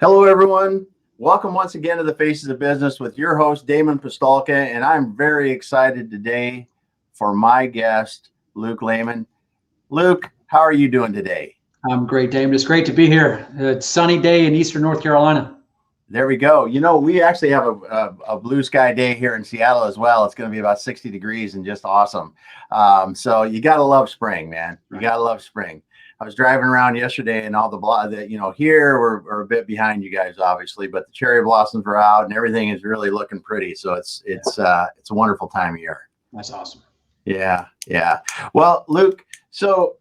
Hello, everyone. Welcome once again to the Faces of Business with your host, Damon Pistolka, and I'm very excited today for my guest, Luke Layman. Luke, how are you doing today? I'm great, Damon. It's great to be here. It's a sunny day in Eastern North Carolina. There we go. We actually have a blue sky day here in Seattle as well. It's going to be about 60 degrees and just awesome. So you got to love spring, man. You got to love spring. I was driving around yesterday and all here we're a bit behind you guys, obviously, but the cherry blossoms are out and everything is really looking pretty. So it's a wonderful time of year. That's awesome. Yeah. Yeah. Well, Luke, so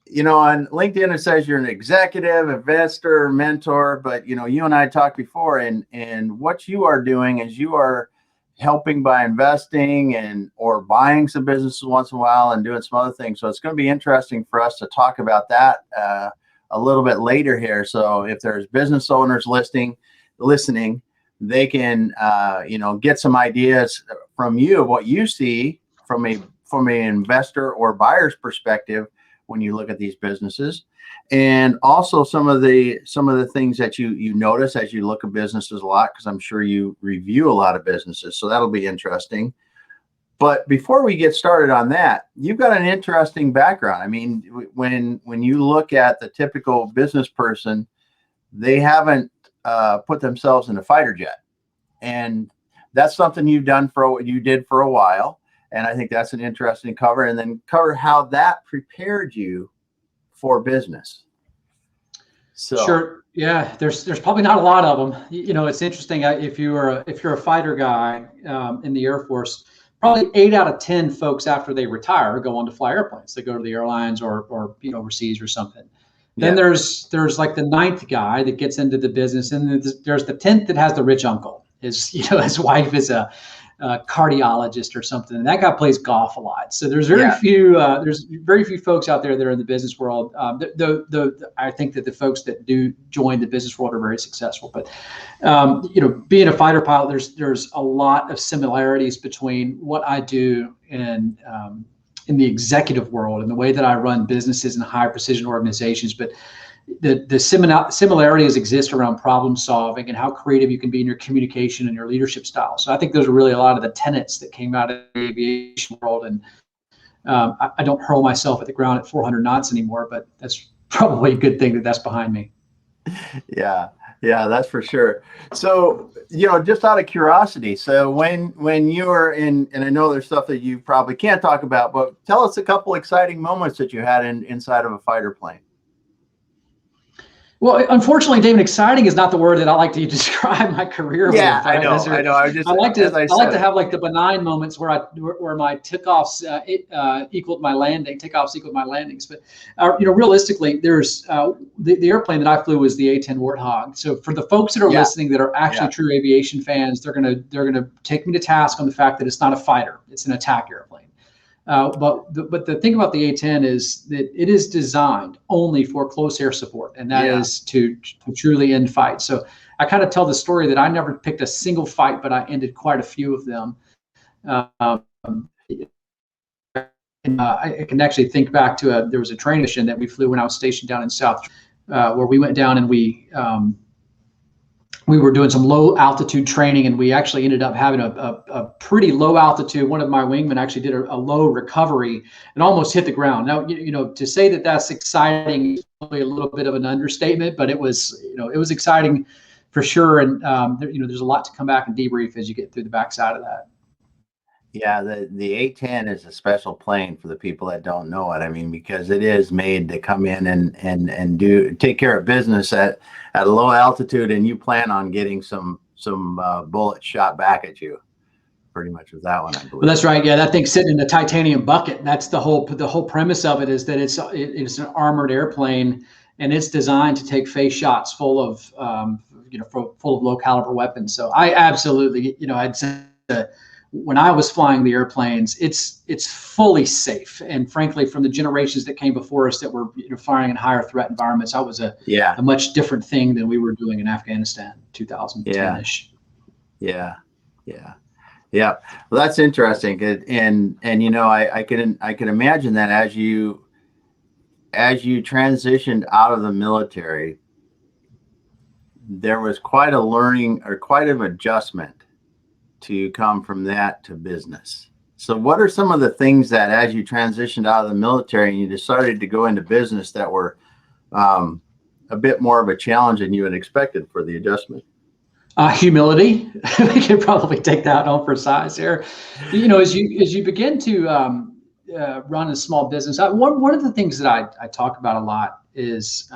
on LinkedIn, it says you're an executive, investor, mentor, but, you and I talked before and what you are doing is you are helping by investing or buying some businesses once in a while and doing some other things. So it's going to be interesting for us to talk about that a little bit later here. So if there's business owners listening, they can, get some ideas from you of what you see from an investor or buyer's perspective when you look at these businesses, and also some of the things that you notice as you look at businesses a lot, because I'm sure you review a lot of businesses, so that'll be interesting. But before we get started on that, you've got an interesting background. I mean, when you look at the typical business person, they haven't put themselves in a fighter jet, and that's something you did for a while. And I think that's an interesting cover, and then cover how that prepared you for business. So Sure. Yeah. There's probably not a lot of them. It's interesting. If you're a fighter guy in the Air Force, probably 8 out of 10 folks after they retire go on to fly airplanes. They go to the airlines or overseas or something. Then there's like the 9th guy that gets into the business, and there's the 10th that has the rich uncle. His wife is a cardiologist or something, and that guy plays golf a lot. So there's very few folks out there that are in the business world. I think that the folks that do join the business world are very successful. But being a fighter pilot, there's a lot of similarities between what I do and in the executive world and the way that I run businesses and high precision organizations. But the similarities exist around problem solving and how creative you can be in your communication and your leadership style. So I think those are really a lot of the tenets that came out of the aviation world. And I don't hurl myself at the ground at 400 knots anymore, but that's probably a good thing that that's behind me. Yeah, that's for sure. So, just out of curiosity, so when you were in, and I know there's stuff that you probably can't talk about, but tell us a couple exciting moments that you had inside of a fighter plane. Well, unfortunately, Damon, exciting is not the word that I like to describe my career with. I know. I like to have like the benign moments where my takeoffs equaled my landing. Takeoffs equaled my landings. But realistically, there's the airplane that I flew was the A-10 Warthog. So for the folks that are listening that are actually true aviation fans, they're gonna take me to task on the fact that it's not a fighter; it's an attack airplane. But the thing about the A-10 is that it is designed only for close air support, and that is to truly end fights. So I kind of tell the story that I never picked a single fight, but I ended quite a few of them. I can actually think back to there was a training mission that we flew when I was stationed down in South, where we went down and we were doing some low altitude training, and we actually ended up having a pretty low altitude. One of my wingmen actually did a low recovery and almost hit the ground. Now, to say that that's exciting is probably a little bit of an understatement, but it was exciting for sure. And there's a lot to come back and debrief as you get through the backside of that. Yeah, the A-10 is a special plane for the people that don't know it. I mean, because it is made to come in and take care of business at a low altitude, and you plan on getting some bullets shot back at you, pretty much with that one, I believe. Well, that's right. Yeah, that thing's sitting in the titanium bucket. That's the whole premise of it, is that it's an armored airplane, and it's designed to take face shots full of low caliber weapons. So I absolutely, I'd say when I was flying the airplanes, it's fully safe. And frankly, from the generations that came before us that were firing in higher threat environments, I was a much different thing than we were doing in Afghanistan, 2010-ish. Yeah. Well, that's interesting. And I can imagine that as you transitioned out of the military, there was quite a learning or quite an adjustment to come from that to business. So what are some of the things that as you transitioned out of the military and you decided to go into business that were a bit more of a challenge than you had expected for the adjustment? Humility. We could probably take that on for size here. As you begin to run a small business, one of the things that I talk about a lot is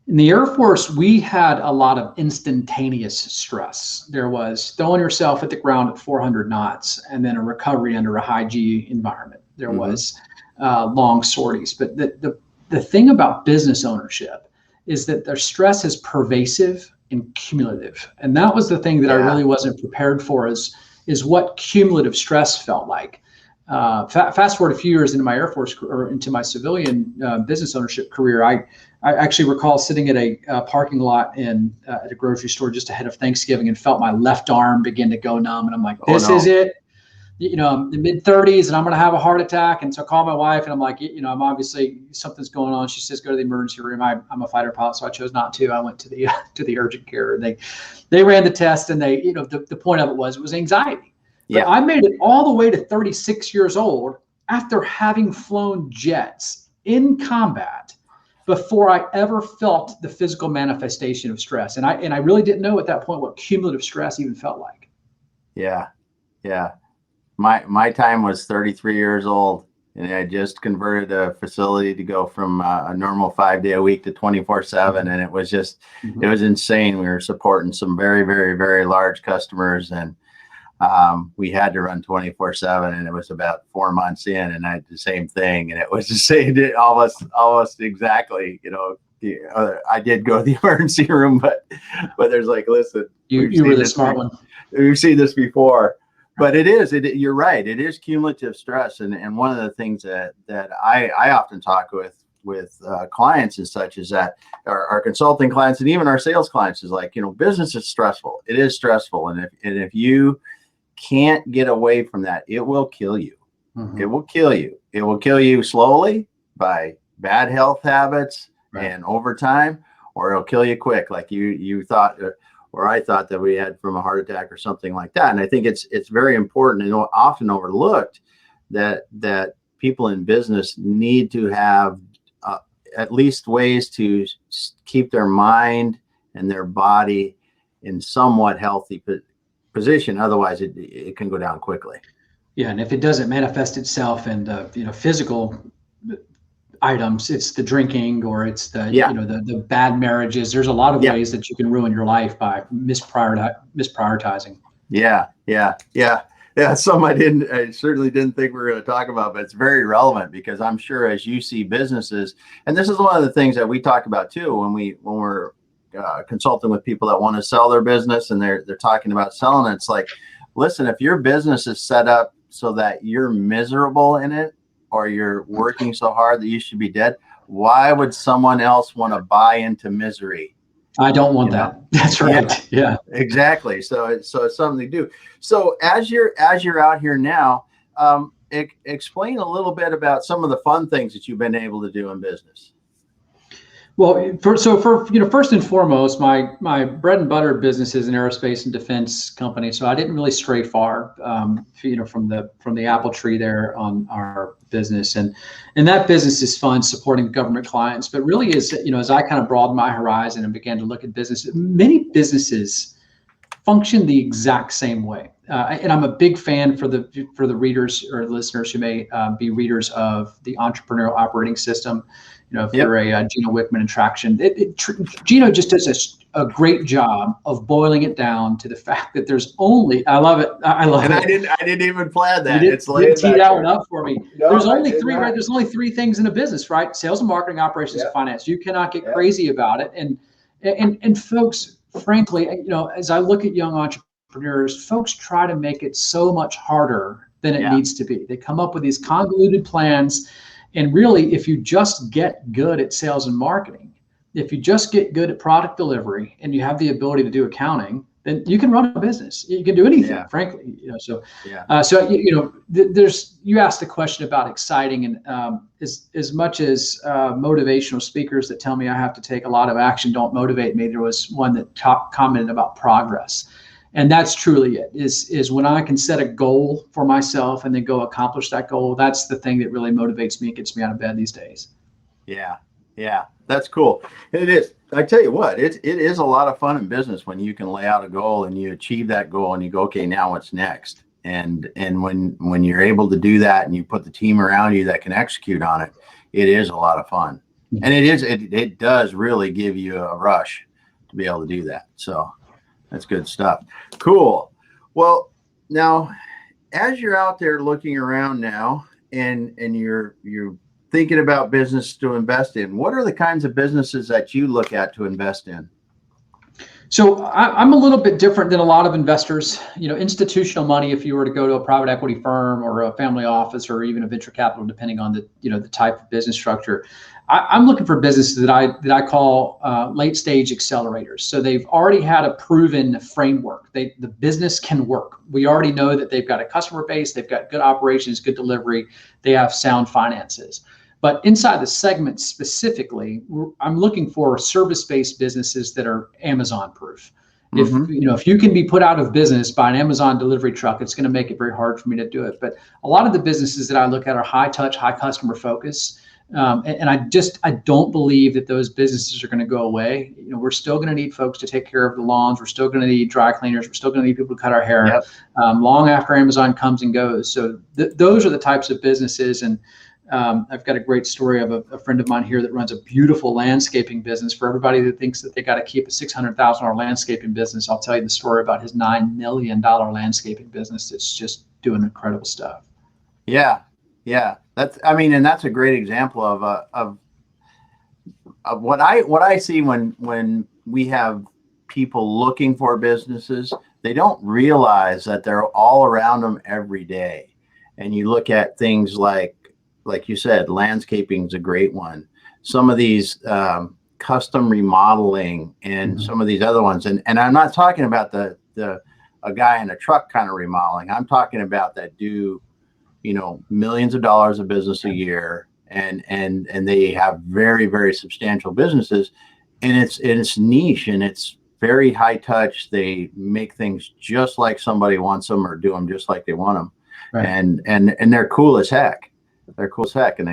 in the Air Force, we had a lot of instantaneous stress. There was throwing yourself at the ground at 400 knots and then a recovery under a high G environment. There was long sorties. But the thing about business ownership is that the stress is pervasive and cumulative. And that was the thing that I really wasn't prepared for is what cumulative stress felt like. Fast forward a few years into my Air Force or into my civilian business ownership career, I actually recall sitting at a parking lot at a grocery store just ahead of Thanksgiving and felt my left arm begin to go numb. And I'm like, this is it. I'm in the mid-30s and I'm going to have a heart attack. And so I call my wife and I'm like, I'm obviously something's going on. She says, go to the emergency room. I'm a fighter pilot, so I chose not to. I went to the urgent care. And they ran the test and the point of it was anxiety. But I made it all the way to 36 years old after having flown jets in combat before I ever felt the physical manifestation of stress. And I really didn't know at that point what cumulative stress even felt like. Yeah. My time was 33 years old, and I just converted a facility to go from a normal 5-day a week to 24/7. And it was just, it was insane. We were supporting some very, very, very large customers, and we had to run 24/7, and it was about 4 months in, and I did the same thing. And it was the same, almost exactly, I did go to the emergency room, but there's like, listen, you were the smart one. We've seen this before. But you're right. It is cumulative stress. And one of the things that I often talk with clients and such is that our consulting clients and even our sales clients is like, business is stressful. It is stressful. And if you can't get away from that, it will kill you. It will kill you. It will kill you slowly by bad health habits and over time, or it'll kill you quick. Like you thought, or I thought that we had from a heart attack or something like that. And I think it's very important and often overlooked that people in business need to have at least ways to keep their mind and their body in somewhat healthy position. Otherwise, it can go down quickly. Yeah, and if it doesn't manifest itself in physical items, it's the drinking or it's the bad marriages. There's a lot of ways that you can ruin your life by misprioritizing. Yeah. Some I certainly didn't think we were going to talk about, but it's very relevant because I'm sure as you see businesses, and this is one of the things that we talk about too when we're consulting with people that want to sell their business and they're talking about selling it. It's like, listen, if your business is set up so that you're miserable in it, or you're working so hard that you should be dead, why would someone else want to buy into misery? I don't want that. That's right. Yeah, exactly. So it's something to do. So as you're out here now, explain a little bit about some of the fun things that you've been able to do in business. Well, first and foremost, my bread and butter business is an aerospace and defense company. So I didn't really stray far, from the apple tree there on our business, and that business is fun, supporting government clients. But really, as I kind of broadened my horizon and began to look at business, many businesses function the exact same way. And I'm a big fan for the readers or listeners who may be readers of the Entrepreneurial Operating System. If you're a Gino Wickman and Traction, Gino just does a great job of boiling it down to the fact that there's only, I love it. I didn't even plan that. It's tee that one up for me. No, there's only three, right? There's only three things in a business, right? Sales and marketing, operations, and finance. You cannot get crazy about it. And folks, frankly, as I look at young entrepreneurs, folks try to make it so much harder than it needs to be. They come up with these convoluted plans. And really, if you just get good at sales and marketing, if you just get good at product delivery and you have the ability to do accounting, then you can run a business. You can do anything, Yeah. frankly. So Yeah. you asked a question about exciting, and as much as motivational speakers that tell me I have to take a lot of action don't motivate me. There was one that commented about progress, and that's truly it. Is when I can set a goal for myself and then go accomplish that goal. That's the thing that really motivates me and gets me out of bed these days. Yeah. Yeah. That's cool. It is. I tell you what, it is a lot of fun in business when you can lay out a goal and you achieve that goal and you go, okay, now what's next? And when you're able to do that and you put the team around you that can execute on it, it is a lot of fun. And it does really give you a rush to be able to do that. So that's good stuff. Cool. Well, now as you're out there looking around now and you're thinking about business to invest in, what are the kinds of businesses that you look at to invest in? So I'm a little bit different than a lot of investors. Institutional money, if you were to go to a private equity firm or a family office or even a venture capital, depending on the type of business structure, I'm looking for businesses that I call late stage accelerators. So they've already had a proven framework. The business can work. We already know that they've got a customer base, they've got good operations, good delivery, they have sound finances. But inside the segment specifically, I'm looking for service-based businesses that are Amazon-proof. If you can be put out of business by an Amazon delivery truck, it's going to make it very hard for me to do it. But a lot of the businesses that I look at are high touch, high customer focus. And I don't believe that those businesses are going to go away. We're still going to need folks to take care of the lawns. We're still going to need dry cleaners. We're still going to need people to cut our hair. Yep. Long after Amazon comes and goes. So those are the types of businesses. And I've got a great story of a friend of mine here that runs a beautiful landscaping business. For everybody that thinks that they got to keep a $600,000 landscaping business, I'll tell you the story about his $9 million landscaping business that's just doing incredible stuff. Yeah. And that's a great example of what I see when we have people looking for businesses. They don't realize that they're all around them every day. And you look at things like you said, landscaping is a great one. Some of these custom remodeling and some of these other ones, and I'm not talking about a guy in a truck kind of remodeling. I'm talking about that do millions of dollars of business a year, and they have very, very substantial businesses, and it's niche and it's very high touch. They make things just like somebody wants them or do them just like they want them, right. and they're cool as heck. They're cool as heck, and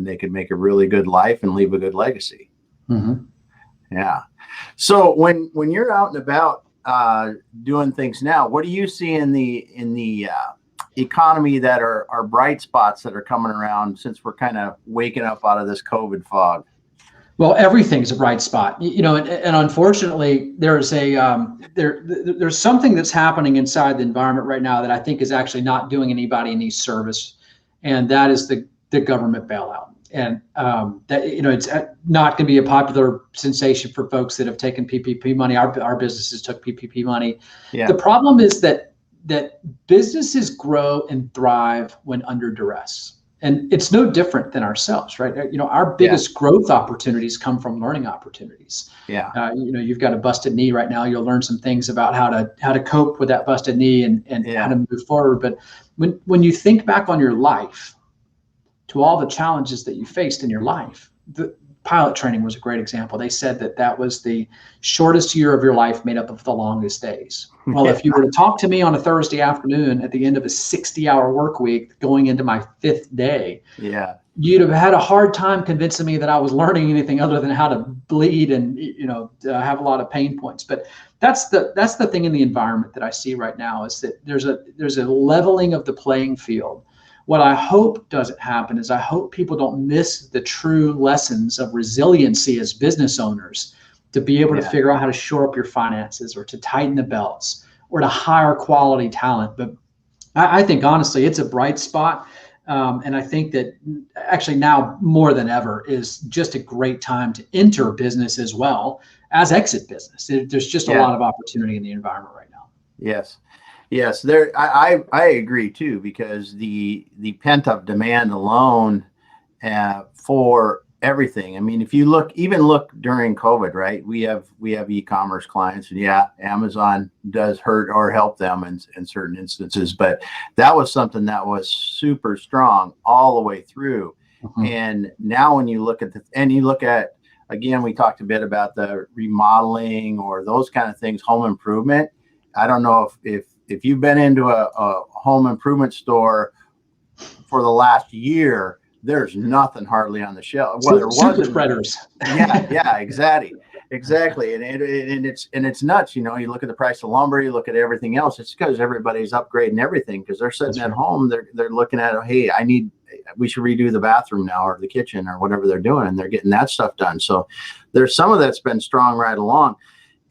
they can make a really good life and leave a good legacy. Yeah. So when you're out and about doing things now, what do you see in the economy that are bright spots that are coming around since we're kind of waking up out of this COVID fog? Well, everything's a bright spot, and unfortunately, there's there's something that's happening inside the environment right now that I think is actually not doing anybody any service, and that is the government bailout. And that it's not going to be a popular sensation for folks that have taken PPP money. Our businesses took PPP money. Yeah. The problem is that businesses grow and thrive when under duress. And it's no different than ourselves, right? Our biggest growth opportunities come from learning opportunities. Yeah. You've got a busted knee right now. You'll learn some things about how to cope with that busted knee and how to move forward. But when you think back on your life, to all the challenges that you faced in your life, the pilot training was a great example. They said that was the shortest year of your life made up of the longest days. Well, if you were to talk to me on a Thursday afternoon at the end of a 60-hour work week going into my 5th day, you'd have had a hard time convincing me that I was learning anything other than how to bleed and have a lot of pain points. But that's the thing in the environment that I see right now, is that there's a leveling of the playing field. What I hope doesn't happen is I hope people don't miss the true lessons of resiliency as business owners, to be able to figure out how to shore up your finances or to tighten the belts or to hire quality talent. But I think honestly, it's a bright spot. And I think that actually now more than ever is just a great time to enter business as well as exit business. There's just a lot of opportunity in the environment right now. Yes, there. I agree too, because the pent up demand alone for everything. I mean, if you look during COVID, right? We have e-commerce clients, and yeah, Amazon does hurt or help them in certain instances, but that was something that was super strong all the way through. And now when you look at again, we talked a bit about the remodeling or those kind of things, home improvement. I don't know if you've been into a home improvement store for the last year, there's nothing hardly on the shelf. Well, there super spreaders. Yeah, exactly. And it's nuts. You know, you look at the price of lumber, you look at everything else. It's because everybody's upgrading everything because they're sitting at home. They're looking at, hey, we should redo the bathroom now or the kitchen or whatever they're doing, and they're getting that stuff done. So there's some of that's been strong right along.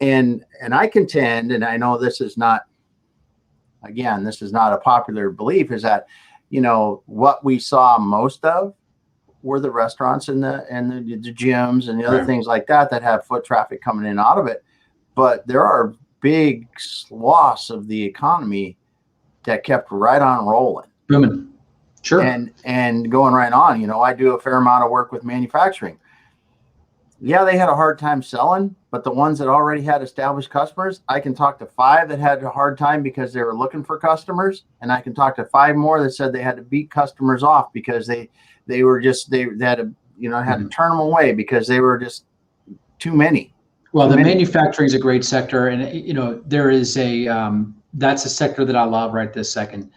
And I contend, and I know this is not a popular belief, is that, you know, what we saw most of were the restaurants and the gyms and the other things like that have foot traffic coming in and out of it. But there are big swaths of the economy that kept right on rolling. Booming. Sure. And going right on. You know, I do a fair amount of work with manufacturing. Yeah, they had a hard time selling, but the ones that already had established customers, I can talk to 5 that had a hard time because they were looking for customers, and I can talk to 5 more that said they had to beat customers off because they had to turn them away because they were just too many. Well, manufacturing is a great sector, and you know there is that's a sector that I love right this second.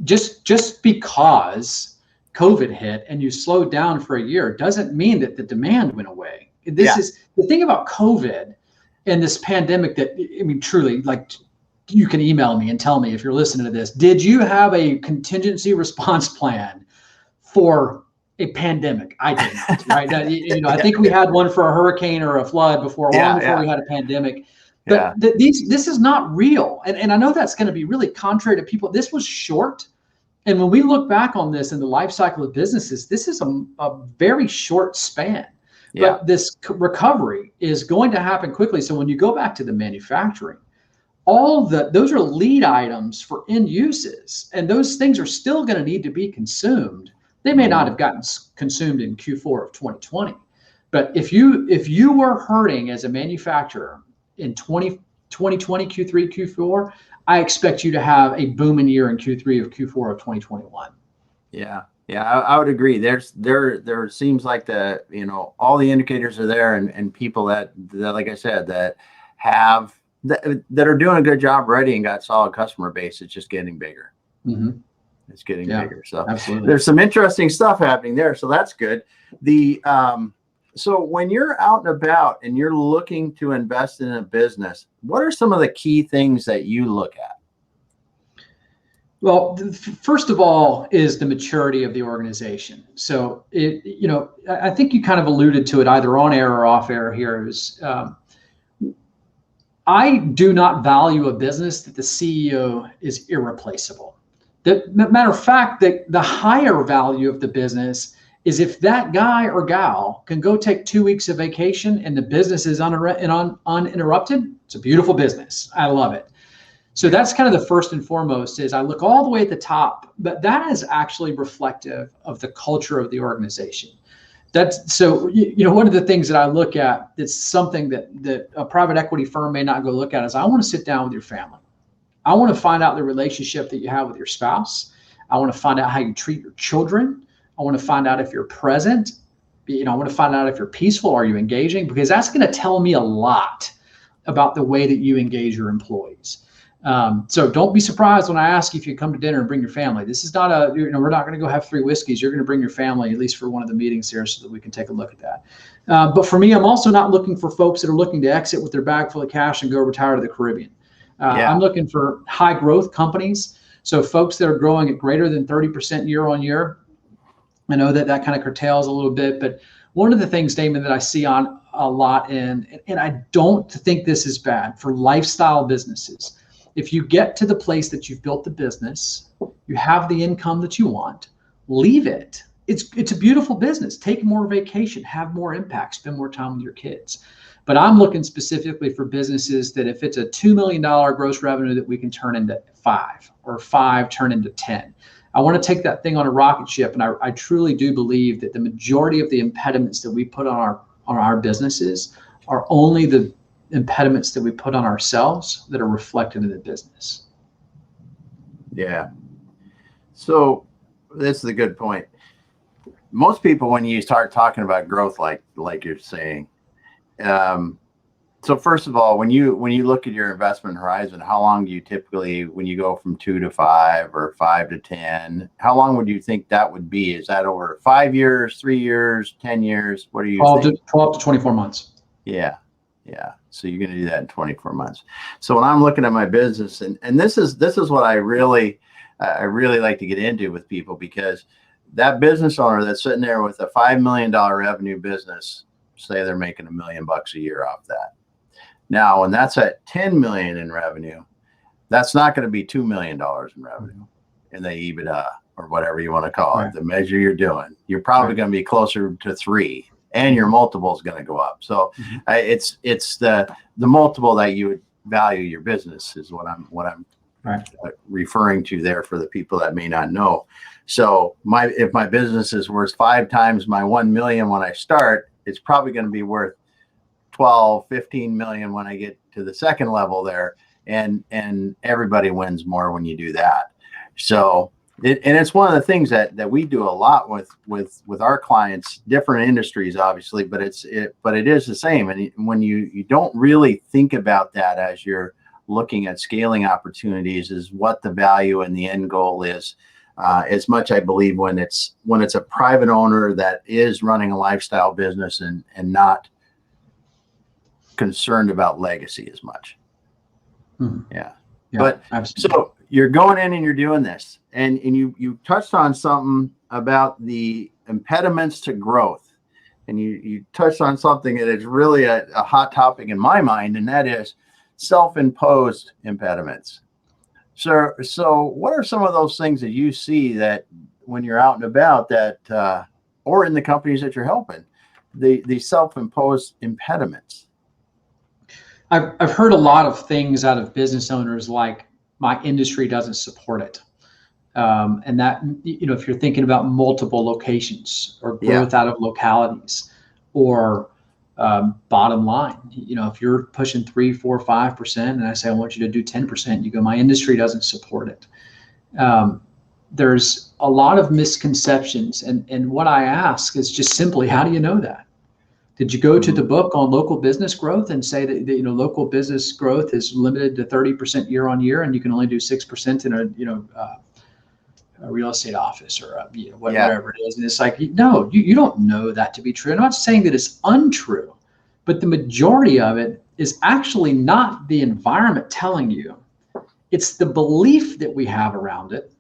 Just because COVID hit and you slowed down for a year doesn't mean that the demand went away. This is the thing about COVID and this pandemic that, I mean, truly, like, you can email me and tell me if you're listening to this, did you have a contingency response plan for a pandemic? I did not, right? You know, I think we had one for a hurricane or a flood before we had a pandemic. But this is not real. And I know that's going to be really contrary to people. This was short. And when we look back on this in the life cycle of businesses, this is a very short span. But this recovery is going to happen quickly. So when you go back to the manufacturing, those are lead items for end uses, and those things are still going to need to be consumed. They may not have gotten consumed in Q4 of 2020, but if you were hurting as a manufacturer in 2020 Q3, Q4, I expect you to have a booming year in Q3 of Q4 of 2021. Yeah, I would agree. There seems like all the indicators are there, and people that like I said, that are doing a good job already and got solid customer base. It's just getting bigger. Mm-hmm. It's getting bigger. So absolutely. There's some interesting stuff happening there. So that's good. So when you're out and about and you're looking to invest in a business, what are some of the key things that you look at? Well, first of all is the maturity of the organization. So I think you kind of alluded to it either on air or off air here. I do not value a business that the CEO is irreplaceable. Matter of fact, the higher value of the business is if that guy or gal can go take 2 weeks of vacation and the business is uninterrupted, it's a beautiful business. I love it. So that's kind of the first and foremost is I look all the way at the top, but that is actually reflective of the culture of the organization. So one of the things that I look at that's something that a private equity firm may not go look at is I want to sit down with your family. I want to find out the relationship that you have with your spouse. I want to find out how you treat your children. I want to find out if you're present. I want to find out if you're peaceful. Are you engaging? Because that's going to tell me a lot about the way that you engage your employees. So don't be surprised when I ask you if you come to dinner and bring your family. This is not we're not going to go have 3 whiskeys. You're going to bring your family, at least for one of the meetings here, so that we can take a look at that. But for me, I'm also not looking for folks that are looking to exit with their bag full of cash and go retire to the Caribbean. I'm looking for high growth companies. So folks that are growing at greater than 30% year on year. I know that kind of curtails a little bit, but one of the things, Damon, that I see on a lot, and I don't think this is bad for lifestyle businesses. If you get to the place that you've built the business, you have the income that you want, leave it. It's a beautiful business. Take more vacation, have more impact, spend more time with your kids. But I'm looking specifically for businesses that if it's a $2 million gross revenue that we can turn into 5 or 5 turn into 10. I want to take that thing on a rocket ship. And I truly do believe that the majority of the impediments that we put on our businesses are only the impediments that we put on ourselves that are reflected in the business. Yeah. So this is a good point. Most people, when you start talking about growth, like you're saying, so first of all, when you look at your investment horizon, how long do you typically, when you go from 2 to 5 or 5 to 10, how long would you think that would be? Is that over 5 years, 3 years, 10 years? What do you think? 12 to 24 months. Yeah. Yeah. So you're going to do that in 24 months. So when I'm looking at my business, and this is what I really like to get into with people, because that business owner that's sitting there with a $5 million revenue business, say they're making $1 million a year off that. Now, when that's at 10 million in revenue, that's not going to be $2 million in revenue in the EBITDA or whatever you want to call it, the measure you're doing. You're probably going to be closer to 3, and your multiple is going to go up. So it's the multiple that you would value your business is what I'm referring to there for the people that may not know. So if my business is worth 5 times my 1 million when I start, it's probably going to be worth 12, 15 million when I get to the second level there. And everybody wins more when you do that. So it's one of the things that we do a lot with our clients, different industries, obviously, but it is the same. And when you don't really think about that as you're looking at scaling opportunities, is what the value and the end goal is. As much, I believe, when it's a private owner that is running a lifestyle business and not concerned about legacy as much. Yeah. But absolutely. So you're going in and you're doing this, and you touched on something about the impediments to growth, and you touched on something that is really a hot topic in my mind, and that is self-imposed impediments. So what are some of those things that you see that when you're out and about that, or in the companies that you're helping, the self-imposed impediments? I've heard a lot of things out of business owners like, my industry doesn't support it. And that, if you're thinking about multiple locations or growth out of localities, or bottom line, if you're pushing 3, 4, 5%, and I say, I want you to do 10%, you go, my industry doesn't support it. There's a lot of misconceptions. And what I ask is just simply, how do you know that? Did you go to the book on local business growth and say that local business growth is limited to 30% year on year, and you can only do 6% in a real estate office or whatever it is? And it's like, no, you don't know that to be true. I'm not saying that it's untrue, but the majority of it is actually not the environment telling you. It's the belief that we have around it,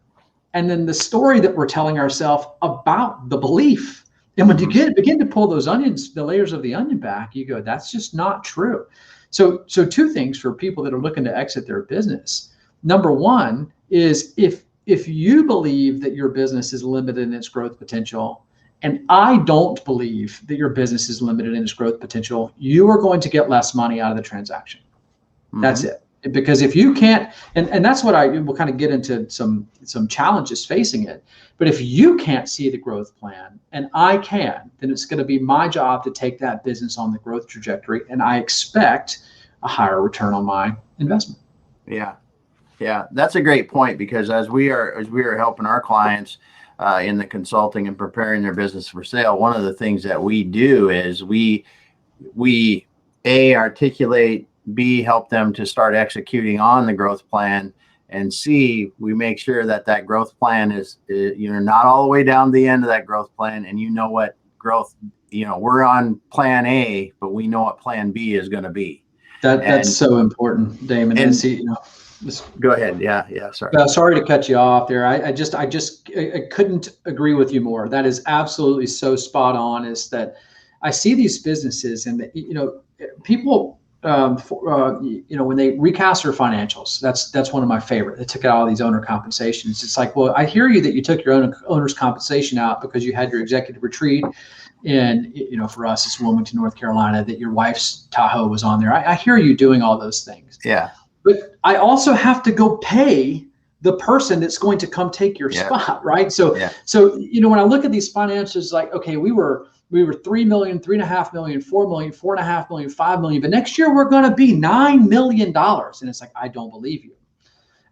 and then the story that we're telling ourselves about the belief. And when you begin to pull those onions, the layers of the onion back, you go, that's just not true. So 2 things for people that are looking to exit their business. Number one is, if you believe that your business is limited in its growth potential, and I don't believe that your business is limited in its growth potential, you are going to get less money out of the transaction. That's it. Because if you can't, and that's what we'll kind of get into some challenges facing it. But if you can't see the growth plan and I can, then it's going to be my job to take that business on the growth trajectory, and I expect a higher return on my investment. Yeah. Yeah, that's a great point, because as we are helping our clients in the consulting and preparing their business for sale, one of the things that we do is we articulate, B, help them to start executing on the growth plan, and C, we make sure that growth plan is not all the way down the end of that growth plan, and what growth, we're on plan A, but we know what plan B is going to be. That's so important, Damon. And see, go ahead. Yeah. Sorry. Sorry to cut you off there. I couldn't agree with you more. That is absolutely so spot on. Is that I see these businesses, and people, when they recast their financials, that's one of my favorite. They took out all these owner compensations. It's like, well, I hear you that you took your owner's compensation out because you had your executive retreat, and for us, it's Wilmington, North Carolina, that your wife's Tahoe was on there. I hear you doing all those things. Yeah. But I also have to go pay the person that's going to come take your spot, right? So, Yeah. so when I look at these financials, like, okay, we were 3 million, 3.5 million, 4 million, 4.5 million, 5 million, but next year we're going to be $9 million. And it's like, I don't believe you.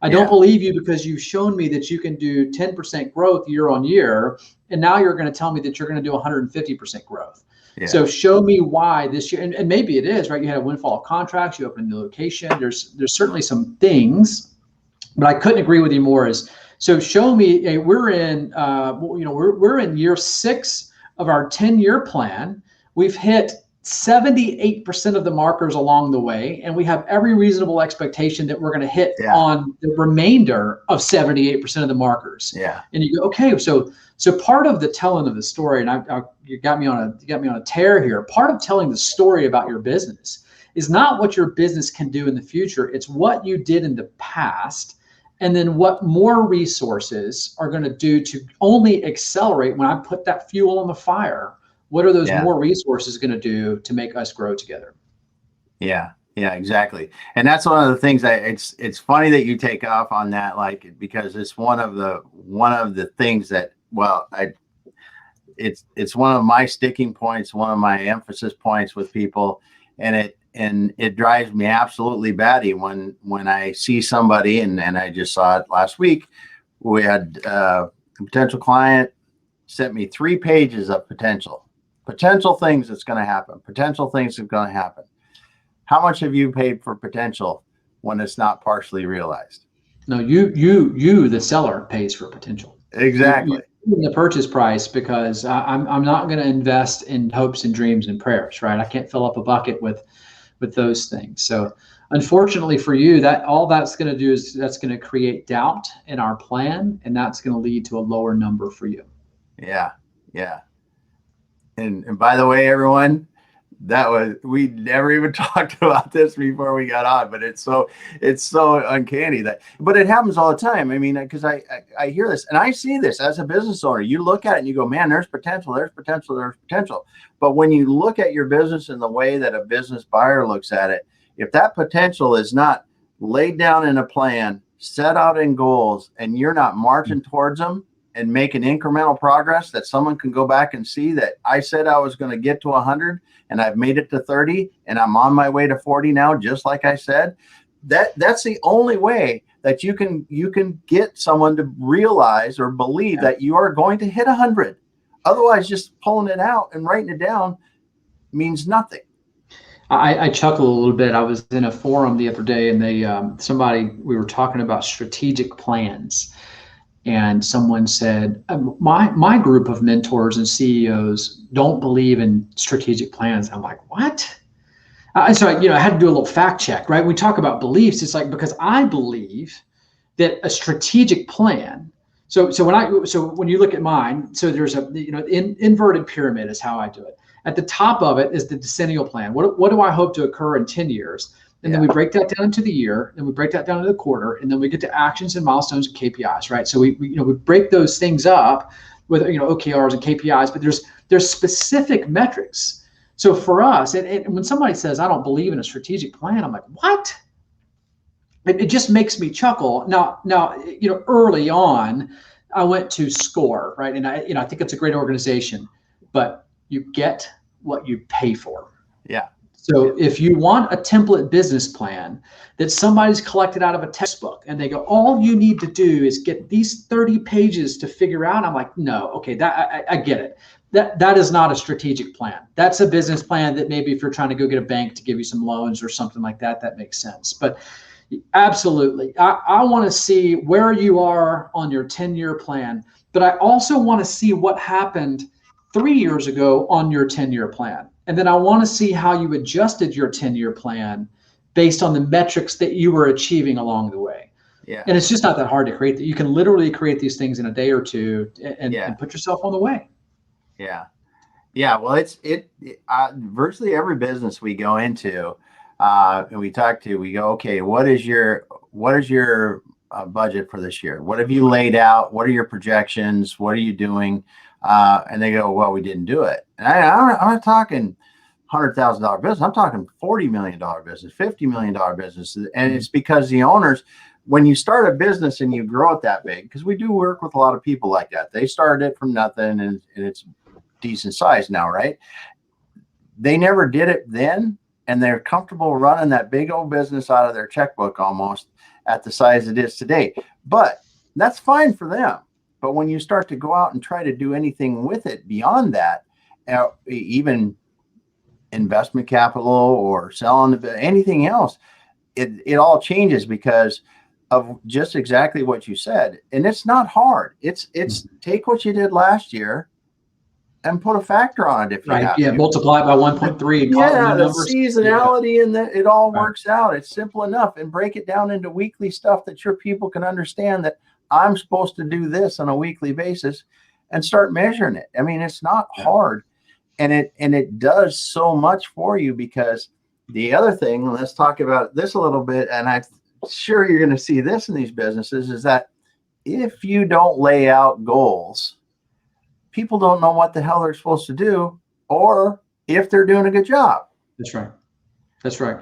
I don't believe you, because you've shown me that you can do 10% growth year on year. And now you're going to tell me that you're going to do 150% growth. Yeah. So show me why this year, and maybe it is, right? You had a windfall of contracts, you opened a new location. There's certainly some things, but I couldn't agree with you more. So show me, we're in, we're in year 6 of our 10-year plan. We've hit 78% of the markers along the way, and we have every reasonable expectation that we're going to hit on the remainder of 78% of the markers. Yeah. And you go, okay, so part of the telling of the story, and you got me on a tear here. Part of telling the story about your business is not what your business can do in the future. It's what you did in the past, and then what more resources are going to do to only accelerate when I put that fuel on the fire. What are those more resources going to do to make us grow together? Yeah, exactly. And that's one of the things that it's funny that you take off on that, like, because it's one of the things that, well, it's one of my sticking points, one of my emphasis points with people, and it drives me absolutely batty when I see somebody, and I just saw it last week. We had a potential client sent me 3 pages of potential things that's going to happen, potential things that are going to happen. How much have you paid for potential when it's not partially realized? No, you, the seller, pays for potential. Exactly. The purchase price, because I'm not going to invest in hopes and dreams and prayers, right? I can't fill up a bucket with those things. So unfortunately for you, that all that's going to do is that's going to create doubt in our plan, and that's going to lead to a lower number for you. Yeah. And by the way, everyone, we never even talked about this before we got on, but it's so uncanny but it happens all the time. I mean, because I hear this and I see this as a business owner. You look at it and you go, man, there's potential. But when you look at your business in the way that a business buyer looks at it, if that potential is not laid down in a plan, set out in goals, and you're not marching towards them and making incremental progress that someone can go back and see that I said I was going to get to 100 and I've made it to 30 and I'm on my way to 40 now, just like I said, that's the only way that you can get someone to realize or believe that you are going to hit 100. Otherwise, just pulling it out and writing it down means nothing. I chuckle a little bit. I was in a forum the other day, and we were talking about strategic plans. And someone said, my group of mentors and CEOs don't believe in strategic plans. I'm like, what? So I had to do a little fact check, right? We talk about beliefs. It's like, because I believe that a strategic plan. So when you look at mine, so there's inverted pyramid is how I do it. At the top of it is the decennial plan. What do I hope to occur in 10 years? And then we break that down into the year, and we break that down into the quarter, and then we get to actions and milestones and KPIs, right? So we break those things up with OKRs and KPIs, but there's specific metrics. So for us, and when somebody says I don't believe in a strategic plan, I'm like, what? It just makes me chuckle. Now early on, I went to SCORE, right? And I think it's a great organization, but you get what you pay for. Yeah. So if you want a template business plan that somebody's collected out of a textbook and they go, all you need to do is get these 30 pages to figure out, I'm like, no, okay, that I get it. That is not a strategic plan. That's a business plan that maybe if you're trying to go get a bank to give you some loans or something like that, that makes sense. But absolutely, I want to see where you are on your 10-year plan, but I also want to see what happened 3 years ago on your 10-year plan. And then I want to see how you adjusted your 10-year plan based on the metrics that you were achieving along the way. Yeah. And it's just not that hard to create that. You can literally create these things in a day or two and put yourself on the way. Yeah. Yeah. Well, virtually every business we go into and we talk to, we go, okay, what is your budget for this year? What have you laid out? What are your projections? What are you doing? And they go, well, we didn't do it. And I'm not talking $100,000 business. I'm talking $40 million business, $50 million business. And it's because the owners, when you start a business and you grow it that big, because we do work with a lot of people like that. They started it from nothing and it's decent size now, right? They never did it then. And they're comfortable running that big old business out of their checkbook almost at the size it is today. But that's fine for them. But when you start to go out and try to do anything with it beyond that, even investment capital or selling anything else, it all changes because of just exactly what you said. And it's not hard. It's take what you did last year and put a factor on it if you have to. Multiply it by 1.3 and call it new numbers. Seasonality and it all works out. It's simple enough. And break it down into weekly stuff that your people can understand that I'm supposed to do this on a weekly basis and start measuring it. I mean, it's not hard. And it does so much for you, because the other thing, let's talk about this a little bit, and I'm sure you're going to see this in these businesses, is that if you don't lay out goals, people don't know what the hell they're supposed to do, or if they're doing a good job. That's right. That's right.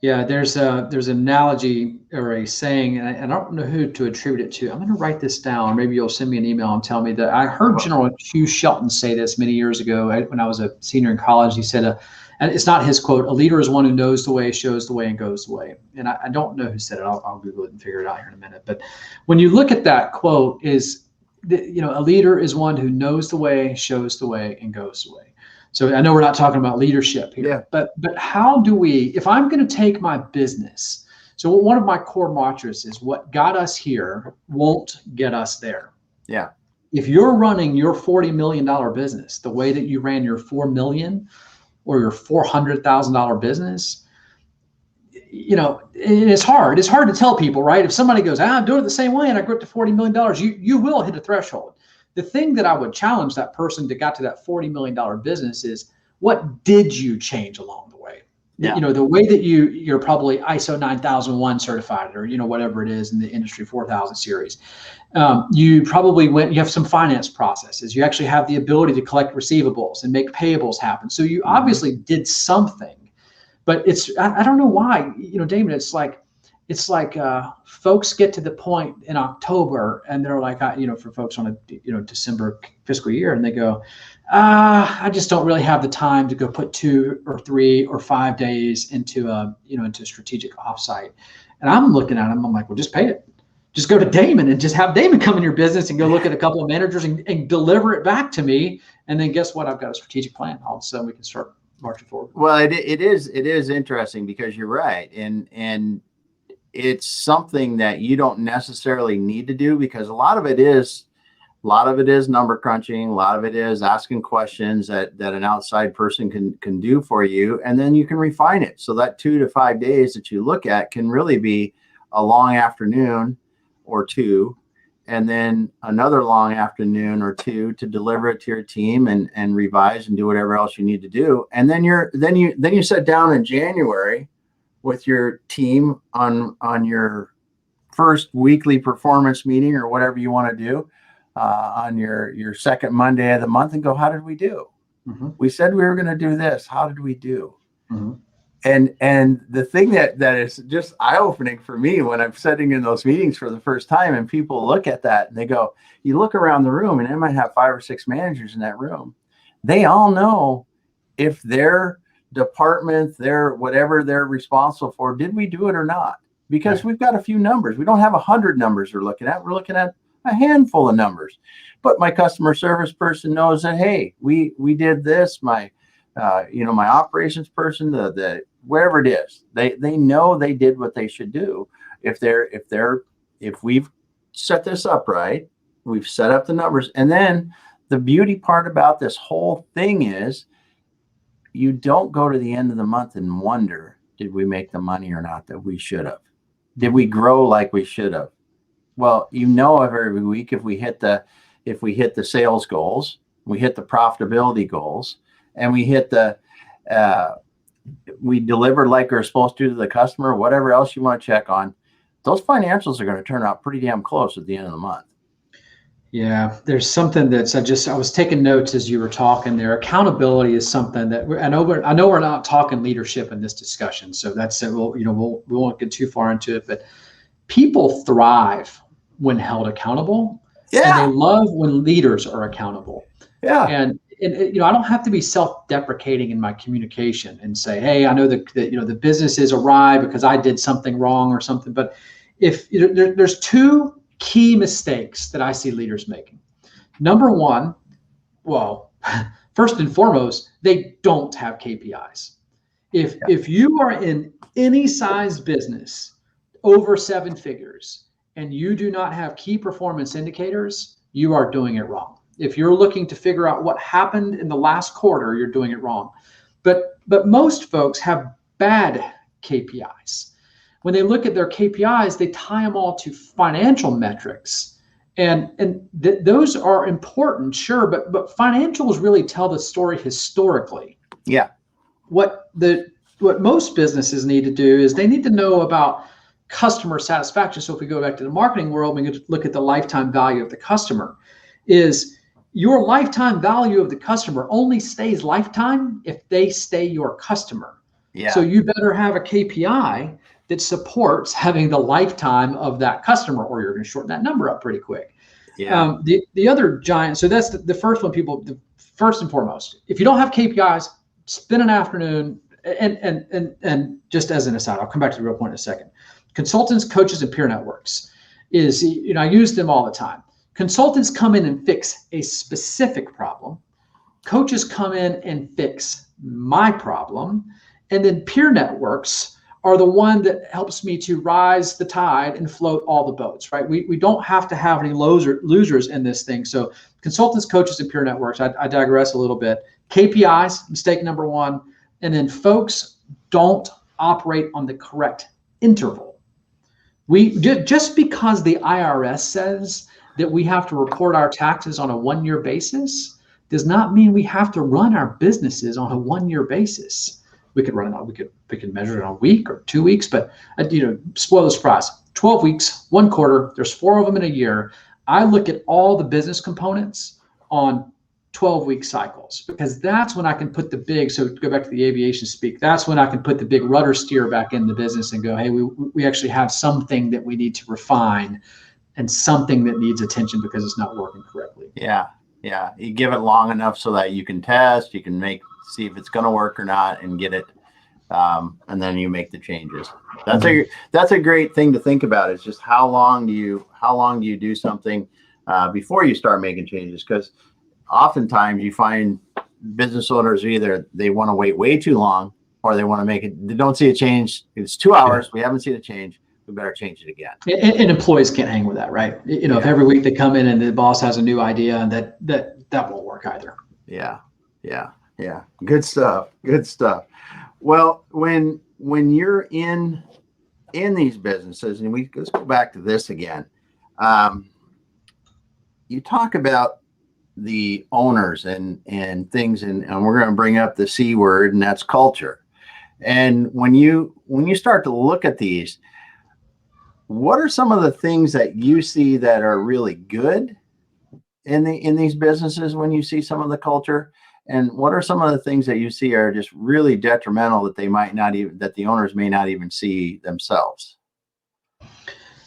Yeah, there's an analogy or a saying, and I don't know who to attribute it to. I'm going to write this down. Maybe you'll send me an email and tell me that I heard General Hugh Shelton say this many years ago when I was a senior in college. He said, and it's not his quote, "A leader is one who knows the way, shows the way, and goes the way." And I don't know who said it. I'll Google it and figure it out here in a minute. But when you look at that quote, a leader is one who knows the way, shows the way, and goes the way. So I know we're not talking about leadership here, but how do we, if I'm going to take my business, so one of my core mantras is what got us here won't get us there. Yeah. If you're running your $40 million business the way that you ran your $4 million or your $400,000 business, it's hard. It's hard to tell people, right? If somebody goes, I'm doing it the same way and I grew up to $40 million, you will hit a threshold. The thing that I would challenge that person that got to that $40 million business is, what did you change along the way? Yeah. The way that you're probably ISO 9001 certified, or, whatever it is in the industry 4000 series. You probably you have some finance processes. You actually have the ability to collect receivables and make payables happen. So you obviously did something, but I don't know why, Damon, it's like folks get to the point in October and they're like, for folks on a December fiscal year, and they go, I just don't really have the time to go put 2 or 3 or 5 days into a strategic offsite. And I'm looking at them, I'm like, well, just pay it. Just go to Damon and just have Damon come in your business and go look at a couple of managers and deliver it back to me. And then guess what? I've got a strategic plan. All of a sudden we can start marching forward. Well, it is interesting, because you're right. And it's something that you don't necessarily need to do, because a lot of it is number crunching. A lot of it is asking questions that an outside person can do for you. And then you can refine it. So that 2 to 5 days that you look at can really be a long afternoon or 2, and then another long afternoon or 2 to deliver it to your team and revise and do whatever else you need to do. And then you sit down in January with your team on your first weekly performance meeting or whatever you want to do on your second Monday of the month, and go, how did we do? Mm-hmm. We said we were going to do this. How did we do? Mm-hmm. And the thing that is just eye-opening for me when I'm sitting in those meetings for the first time, and people look at that and they go, you look around the room and they might have 5 or 6 managers in that room. They all know if their department, whatever they're responsible for, did we do it or not? Because we've got a few numbers. We don't have 100 numbers we're looking at. We're looking at a handful of numbers. But my customer service person knows that, hey, we did this. My my operations person, the wherever it is, they know they did what they should do. If we've set this up right, we've set up the numbers. And then the beauty part about this whole thing is, you don't go to the end of the month and wonder, did we make the money or not that we should have? Did we grow like we should have? Well, every week, if we hit the sales goals, we hit the profitability goals, and we hit we deliver like we're supposed to the customer, whatever else you want to check on, those financials are going to turn out pretty damn close at the end of the month. Yeah, there's something I was taking notes as you were talking there. Accountability is something that I know we're not talking leadership in this discussion, so that's it. We won't get too far into it, but people thrive when held accountable, and they Yeah. love when leaders are accountable. Yeah. And I don't have to be self-deprecating in my communication and say, hey, I know that the business is awry because I did something wrong or something. But if there's two key mistakes that I see leaders making. Number one, well, first and foremost, they don't have KPIs. If you are in any size business over 7 figures and you do not have key performance indicators, you are doing it wrong. If you're looking to figure out what happened in the last quarter, you're doing it wrong. But most folks have bad KPIs. When they look at their KPIs, they tie them all to financial metrics. Those are important, sure, but financials really tell the story historically. Yeah. What most businesses need to do is they need to know about customer satisfaction. So if we go back to the marketing world, we could look at the lifetime value of the customer. Is your lifetime value of the customer only stays lifetime if they stay your customer. Yeah. So you better have a KPI that supports having the lifetime of that customer, or you're going to shorten that number up pretty quick. Yeah. The other giant, so that's the first one, first and foremost, if you don't have KPIs, spend an afternoon, and just as an aside, I'll come back to the real point in a second. Consultants, coaches, and peer networks I use them all the time. Consultants come in and fix a specific problem. Coaches come in and fix my problem. And then peer networks are the one that helps me to rise the tide and float all the boats, right? We don't have to have any losers in this thing. So consultants, coaches, and peer networks, I digress a little bit. KPIs, mistake number one. And then folks don't operate on the correct interval. Just because the IRS says that we have to report our taxes on a 1-year basis does not mean we have to run our businesses on a 1-year basis. We could run it on, we can measure it on a week or 2 weeks, but spoil the surprise. 12 weeks, 1 quarter, there's 4 of them in a year. I look at all the business components on 12-week cycles, because that's when I can put so go back to the aviation speak, that's when I can put the big rudder steer back in the business and go, hey, we actually have something that we need to refine and something that needs attention because it's not working correctly. Yeah. Yeah. You give it long enough so that you can test, you can see if it's going to work or not and get it. And then you make the changes. That's a great thing to think about. It's just how long do you do something before you start making changes? Because oftentimes you find business owners either they want to wait way too long, or they want to make it. They don't see a change. It's 2 hours. We haven't seen a change. We better change it again. And employees can't hang with that, right? If every week they come in and the boss has a new idea, and that won't work either. Yeah. Good stuff. Well, when you're in these businesses, and let's go back to this again. You talk about the owners and things, and we're going to bring up the C word, and that's culture. And when you start to look at these, what are some of the things that you see that are really good in these businesses when you see some of the culture? And what are some of the things that you see are just really detrimental that that the owners may not even see themselves?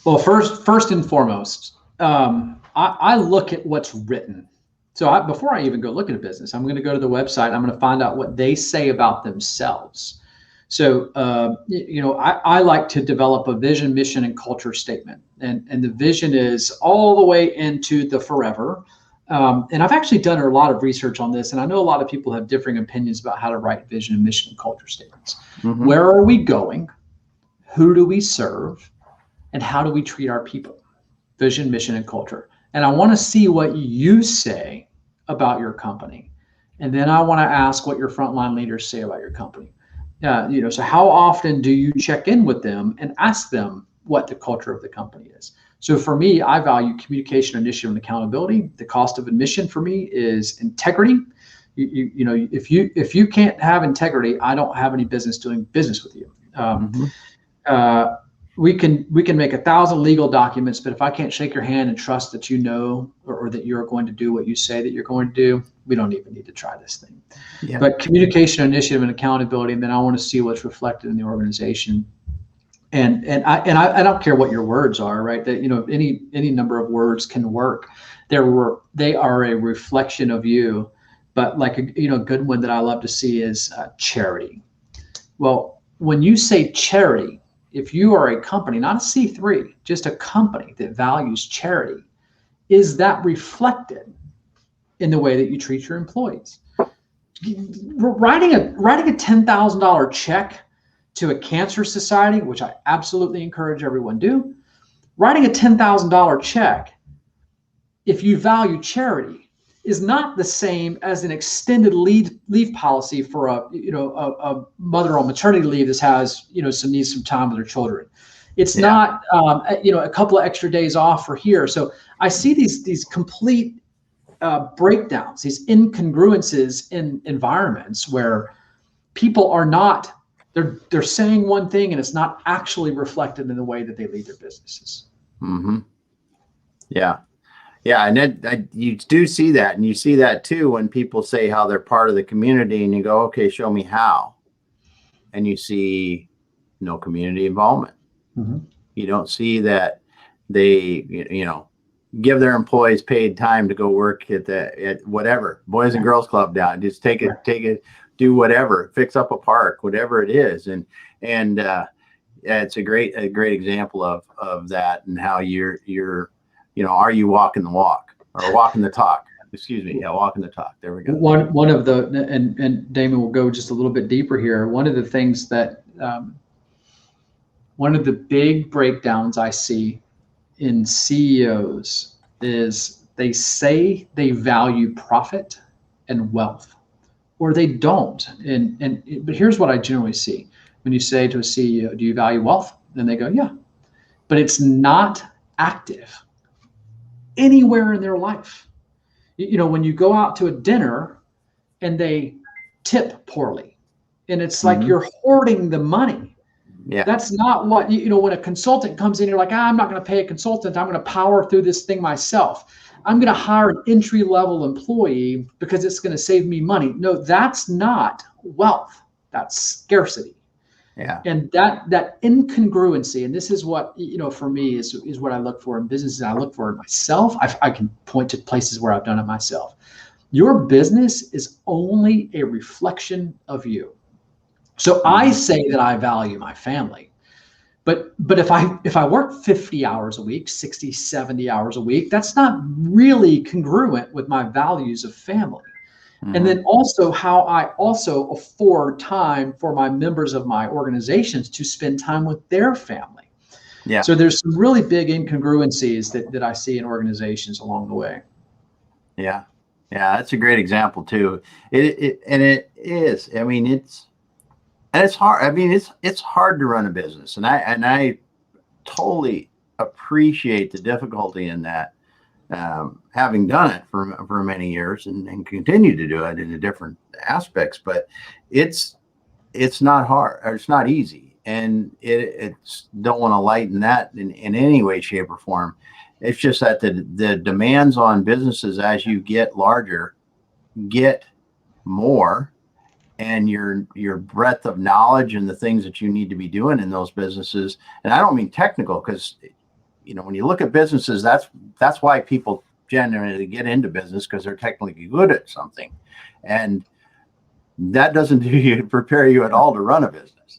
Well, first and foremost, I look at what's written. So before I even go look at a business, I'm going to go to the website. I'm going to find out what they say about themselves. So, I like to develop a vision, mission, and culture statement. And the vision is all the way into the forever. And I've actually done a lot of research on this, and I know a lot of people have differing opinions about how to write vision and mission and culture statements. Mm-hmm. Where are we going? Who do we serve? And how do we treat our people? Vision, mission, and culture. And I want to see what you say about your company. And then I want to ask what your frontline leaders say about your company. So how often do you check in with them and ask them what the culture of the company is? So for me, I value communication, initiative, and accountability. The cost of admission for me is integrity. If you can't have integrity, I don't have any business doing business with you. we can make 1,000 legal documents, but if I can't shake your hand and trust that you know, or that you're going to do what you say that you're going to do, we don't even need to try this thing. Yeah. But communication, initiative, and accountability, and then I want to see what's reflected in the organization. And I don't care what your words are, right? That, any number of words can work. They are a reflection of you. But like a good one that I love to see is charity. Well, when you say charity, if you are a company, not a C3, just a company that values charity, is that reflected in the way that you treat your employees? Writing a $10,000 check to a cancer society, which I absolutely encourage everyone do, writing a $10,000 check, if you value charity, is not the same as an extended leave policy for a mother on maternity leave that has needs some time with her children. It's not a couple of extra days off for here. So I see these complete breakdowns, these incongruences in environments where people are not, they're saying one thing and it's not actually reflected in the way that they lead their businesses. Mm-hmm. Yeah. Yeah, and you do see that, and you see that too when people say how they're part of the community, and you go, okay, show me how, and you see no community involvement. Mm-hmm. You don't see that they, give their employees paid time to go work at whatever Boys and Girls Club down, just take it, do whatever, fix up a park, whatever it is, and it's a great example of that, and how you're. Are you walking the walk or walking the talk? Excuse me. Yeah, walking the talk. There we go. One of the, and Damon will go just a little bit deeper here. One of the things that, one of the big breakdowns I see in CEOs is they say they value profit and wealth, or they don't. But here's what I generally see. When you say to a CEO, do you value wealth? Then they go, yeah, but it's not active anywhere in their life. When you go out to a dinner and they tip poorly, and it's like you're hoarding the money. Yeah. That's not what, when a consultant comes in, you're like, I'm not going to pay a consultant. I'm going to power through this thing myself. I'm going to hire an entry-level employee because it's going to save me money. No, that's not wealth. That's scarcity. Yeah. And that incongruency, and this is what, for me is what I look for in business, and I look for in myself. I can point to places where I've done it myself. Your business is only a reflection of you. So I say that I value my family, but if I work 50 hours a week, 60, 70 hours a week, that's not really congruent with my values of family. And then also how I also afford time for my members of my organizations to spend time with their family. Yeah. So there's some really big incongruencies that I see in organizations along the way. Yeah. Yeah. That's a great example too. It is, I mean, it's hard. I mean, it's hard to run a business, and I totally appreciate the difficulty in that. Having done it for many years and continue to do it in the different aspects, but it's not hard, or it's not easy, and it's don't want to lighten that in any way, shape, or form. It's just that the demands on businesses as you get larger get more, and your breadth of knowledge and the things that you need to be doing in those businesses. And I don't mean technical, because when you look at businesses, that's why people generally get into business, because they're technically good at something, and that doesn't prepare you at all to run a business.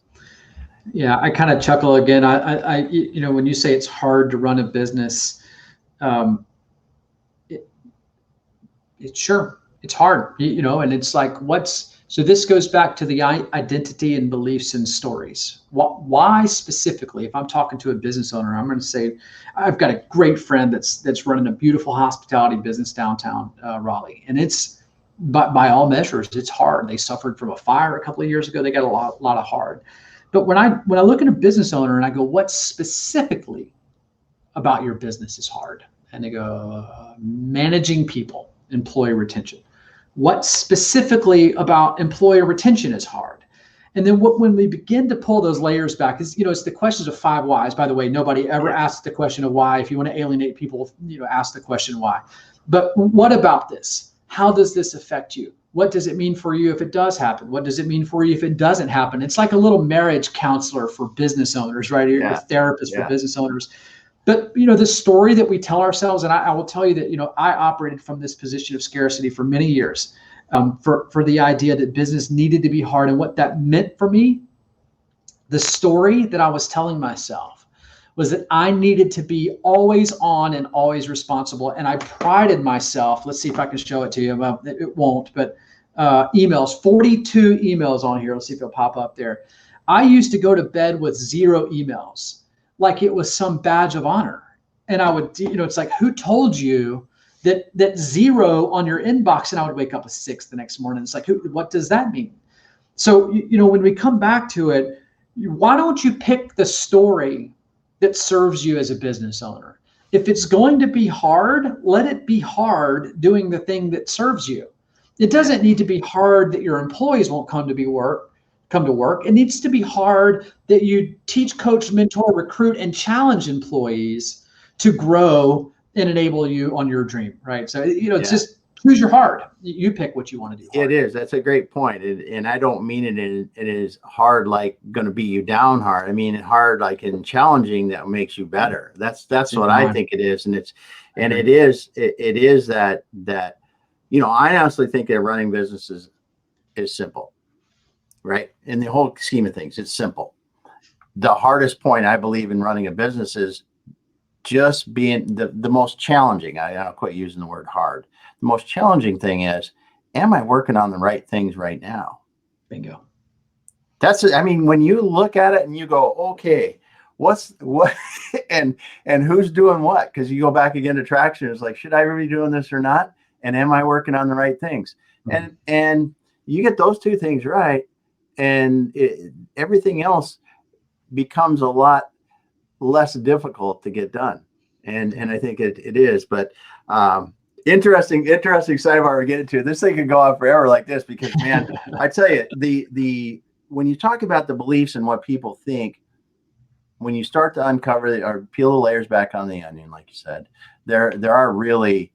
Yeah, I kind of chuckle again. I when you say it's hard to run a business, it's hard, and it's like, so this goes back to the identity and beliefs and stories. Why specifically, if I'm talking to a business owner, I'm going to say, I've got a great friend that's running a beautiful hospitality business downtown Raleigh. And it's, by all measures, it's hard. They suffered from a fire a couple of years ago. They got a lot of hard. But when I look at a business owner and I go, what specifically about your business is hard? And they go, managing people, employee retention. What specifically about employee retention is hard? And then when we begin to pull those layers back, is, it's the questions of 5 whys. By the way, nobody ever asks the question of why. If you want to alienate people, ask the question why. But what about this? How does this affect you? What does it mean for you if it does happen? What does it mean for you if it doesn't happen? It's like a little marriage counselor for business owners, right? Or a therapist for business owners. But, the story that we tell ourselves, and I will tell you that, I operated from this position of scarcity for many years, for the idea that business needed to be hard. And what that meant for me, the story that I was telling myself was that I needed to be always on and always responsible. And I prided myself, let's see if I can show it to you. Well, it won't, but emails, 42 emails on here. Let's see if it'll pop up there. I used to go to bed with 0 emails, like it was some badge of honor. And I would, it's like, who told you that 0 on your inbox? And I would wake up at 6 the next morning. It's like, what does that mean? So, when we come back to it, why don't you pick the story that serves you as a business owner? If it's going to be hard, let it be hard doing the thing that serves you. It doesn't need to be hard that your employees won't come to work. It needs to be hard that you teach, coach, mentor, recruit, and challenge employees to grow and enable you on your dream, right? So, it's just choose your hard. You pick what you want to do. It is. That's a great point. And I don't mean it is hard, like going to beat you down hard. I mean, hard, like in challenging that makes you better. That's what I think it is. And it is that, I honestly think that running businesses is simple. Right. In the whole scheme of things, it's simple. The hardest point, I believe, in running a business is just being the most challenging. I'll quit using the word hard. The most challenging thing is, am I working on the right things right now? Bingo. When you look at it and you go, okay, what and who's doing what? Because you go back again to traction. It's like, should I really be doing this or not? And am I working on the right things? Mm-hmm. And you get those 2 things right, and everything else becomes a lot less difficult to get done. And I think it is. But interesting sidebar we're getting to. This thing could go on forever like this, because, man, I tell you, the when you talk about the beliefs and what people think, when you start to uncover or peel the layers back on the onion, like you said, there are really,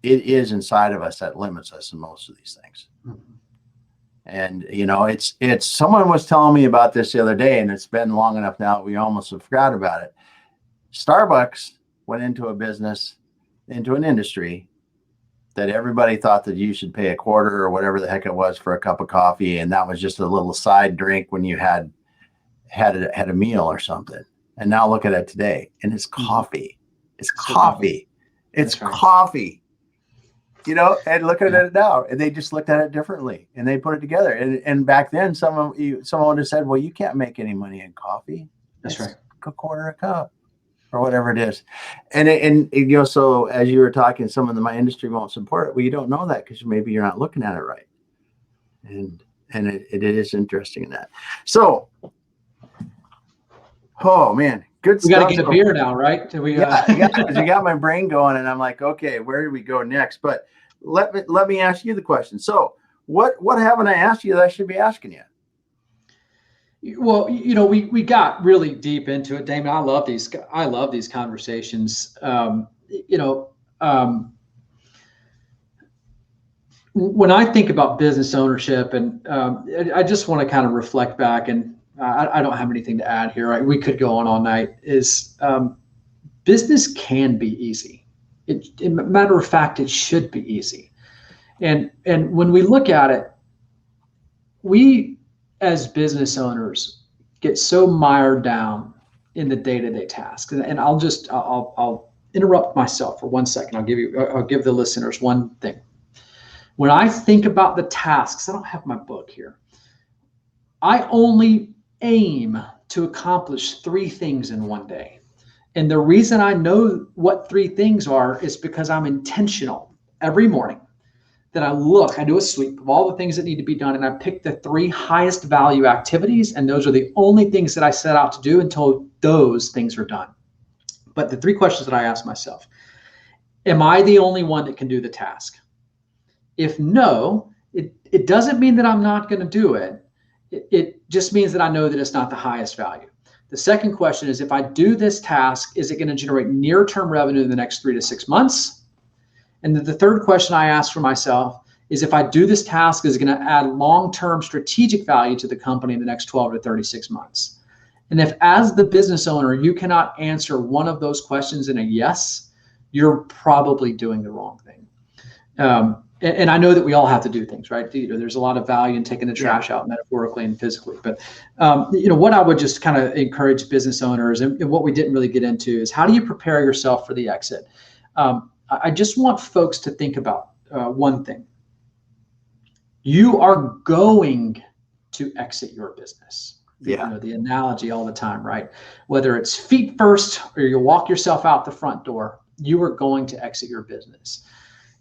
it is inside of us that limits us in most of these things. Mm-hmm. And, it's someone was telling me about this the other day, and it's been long enough now, we almost have forgot about it. Starbucks went into an industry that everybody thought that you should pay a quarter or whatever the heck it was for a cup of coffee. And that was just a little side drink when you had a meal or something. And now look at it today, and it's coffee. It's coffee. It's coffee. And look at it now, and they just looked at it differently, and they put it together. And back then, someone would have said, "Well, you can't make any money in coffee. That's right. A quarter a cup, or whatever it is." And so as you were talking, some of my industry won't support it. Well, you don't know that because maybe you're not looking at it right. And it is interesting in that. So, oh man. Good stuff. We got to get a beer now, right? You got my brain going, and I'm like, okay, where do we go next? But let me ask you the question. So, what haven't I asked you that I should be asking you? Well, we got really deep into it, Damon. I love these conversations. When I think about business ownership, and I just want to kind of reflect back, and I don't have anything to add here. Right? We could go on all night. Business can be easy. Matter of fact, it should be easy. And when we look at it, we as business owners get so mired down in the day-to-day tasks. And I'll interrupt myself for 1 second. I'll give the listeners one thing. When I think about the tasks, I don't have my book here. I only aim to accomplish 3 things in one day. And the reason I know what 3 things are is because I'm intentional every morning that I do a sweep of all the things that need to be done. And I pick the 3 highest value activities. And those are the only things that I set out to do until those things are done. But the 3 questions that I ask myself: am I the only one that can do the task? If no, it doesn't mean that I'm not going to do it. just means that I know that it's not the highest value. The second question is, if I do this task, is it going to generate near-term revenue in the next 3 to 6 months? And then the third question I ask for myself is, if I do this task, is it going to add long-term strategic value to the company in the next 12 to 36 months? And if, as the business owner, you cannot answer one of those questions in a yes, you're probably doing the wrong thing. And I know that we all have to do things, right? There's a lot of value in taking the trash out, metaphorically and physically. But what I would just kind of encourage business owners, and what we didn't really get into, is how do you prepare yourself for the exit? I just want folks to think about one thing. You are going to exit your business. The analogy all the time, right? Whether it's feet first or you walk yourself out the front door, you are going to exit your business.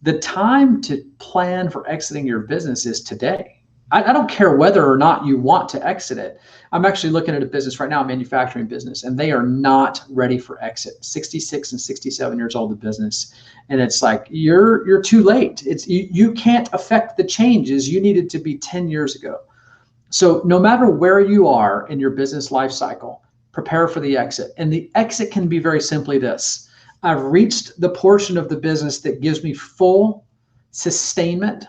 The time to plan for exiting your business is today. I don't care whether or not you want to exit it. I'm actually looking at a business right now, a manufacturing business, and they are not ready for exit. 66 and 67 years old, the business. And it's like, you're too late. You can't affect the changes you needed to be 10 years ago. So no matter where you are in your business life cycle, prepare for the exit. And the exit can be very simply this: I've reached the portion of the business that gives me full sustainment.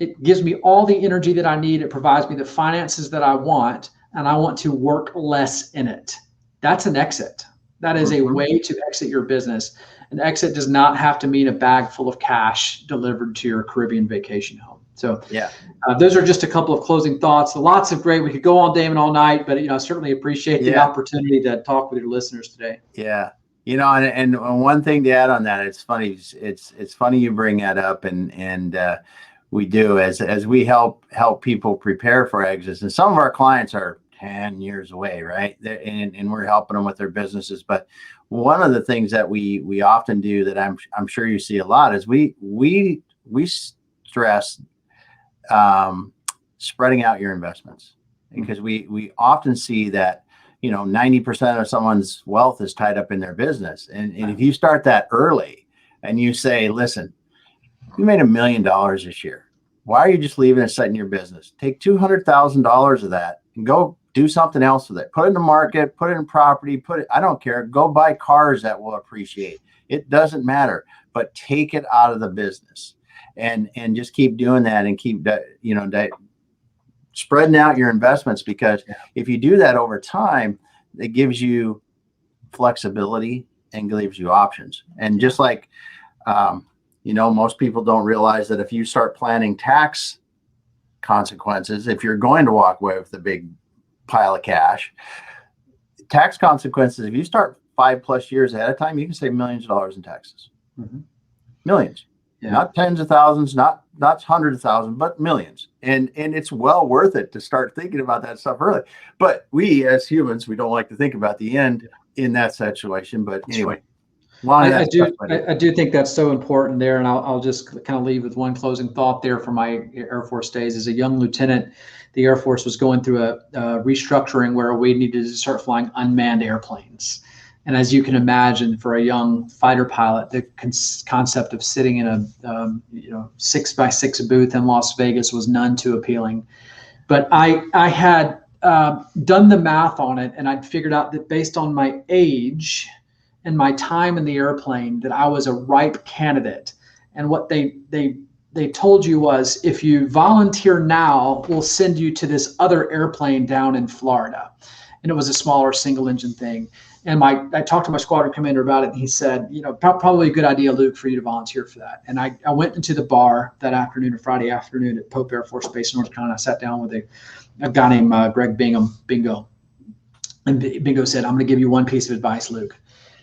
It gives me all the energy that I need. It provides me the finances that I want, and I want to work less in it. That's an exit. That is a way to exit your business. An exit does not have to mean a bag full of cash delivered to your Caribbean vacation home. So those are just a couple of closing thoughts. Lots of great. We could go on, Damon, all night, but I certainly appreciate the opportunity to talk with your listeners today. Yeah. And one thing to add on that, it's funny. It's funny you bring that up, and we do as we help people prepare for exits. And some of our clients are 10 years away, right? And we're helping them with their businesses. But one of the things that we often do that I'm sure you see a lot is we stress spreading out your investments, because we often see that 90% of someone's wealth is tied up in their business. And if you start that early and you say, listen, you made $1 million this year. Why are you just leaving it set in your business? Take $200,000 of that and go do something else with it. Put it in the market, put it in property, I don't care. Go buy cars that will appreciate. It doesn't matter, but take it out of the business and just keep doing that, and keep spreading out your investments, because if you do that over time, it gives you flexibility and gives you options. And just like, most people don't realize that if you start planning tax consequences, if you're going to walk away with a big pile of cash, tax consequences, if you start 5+ years ahead of time, you can save millions of dollars in taxes. Millions. Not tens of thousands, not hundreds of thousands, but millions. And it's well worth it to start thinking about that stuff early. But we, as humans, we don't like to think about the end in that situation. But anyway, I do think that's so important there. And I'll just kind of leave with one closing thought there from my Air Force days. As a young lieutenant, the Air Force was going through a restructuring where we needed to start flying unmanned airplanes. And as you can imagine, for a young fighter pilot, the concept of sitting in a 6x6 booth in Las Vegas was none too appealing. But I had done the math on it, and I'd figured out that based on my age and my time in the airplane, that I was a ripe candidate. And what they told you was, if you volunteer now, we'll send you to this other airplane down in Florida. And it was a smaller single engine thing. And I talked to my squadron commander about it, and he said, probably a good idea, Luke, for you to volunteer for that. And I went into the bar that afternoon, or Friday afternoon, at Pope Air Force Base in North Carolina. I sat down with a guy named Greg Bingo. And Bingo said, I'm going to give you one piece of advice, Luke.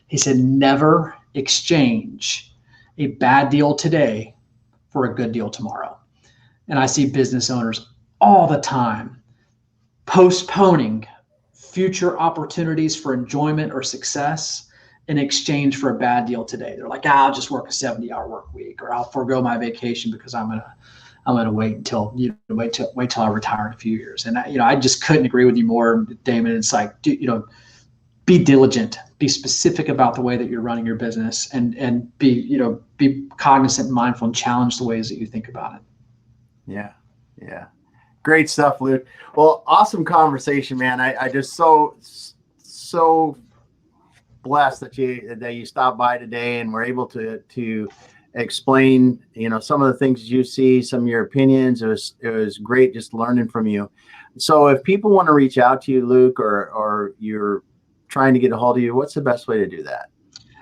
He said, never exchange a bad deal today for a good deal tomorrow. And I see business owners all the time postponing future opportunities for enjoyment or success in exchange for a bad deal today. They're like, I'll just work a 70-hour work week, or I'll forego my vacation because I'm gonna wait until wait till I retire in a few years. And I just couldn't agree with you more, Damon. It's like, be diligent, be specific about the way that you're running your business, and be cognizant and mindful, and challenge the ways that you think about it. Yeah. Great stuff, Luke. Well, awesome conversation, man. I just so blessed that you stopped by today and were able to explain, some of the things you see, some of your opinions. It was great just learning from you. So if people want to reach out to you, Luke, or you're trying to get a hold of you, what's the best way to do that?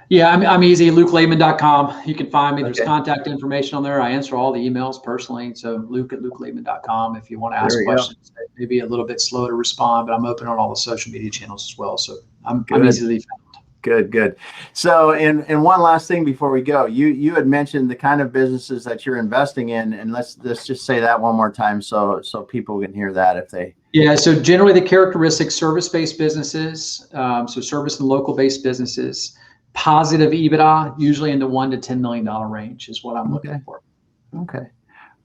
Yeah, I'm easy. LukeLayman.com. You can find me. There's Okay. contact information on there. I answer all the emails personally. So Luke@LukeLayman.com. If you want to ask questions, maybe a little bit slow to respond, but I'm open on all the social media channels as well. So I'm easily found. Good. So, and one last thing before we go, you had mentioned the kind of businesses that you're investing in, and let's just say that one more time so people can hear that if they. Yeah. So generally the characteristics, service-based businesses, so service and local-based businesses, positive EBITDA, usually in the $1 to $10 million range is what I'm looking for. Okay.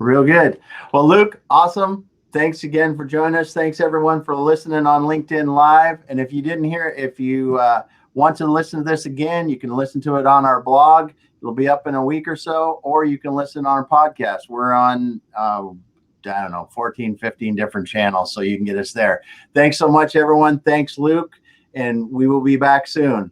Real good. Well, Luke, awesome. Thanks again for joining us. Thanks everyone for listening on LinkedIn Live. And if you didn't hear, if you want to listen to this again, you can listen to it on our blog. It'll be up in a week or so, or you can listen on our podcast. We're on, 14, 15 different channels, so you can get us there. Thanks so much, everyone. Thanks, Luke. And we will be back soon.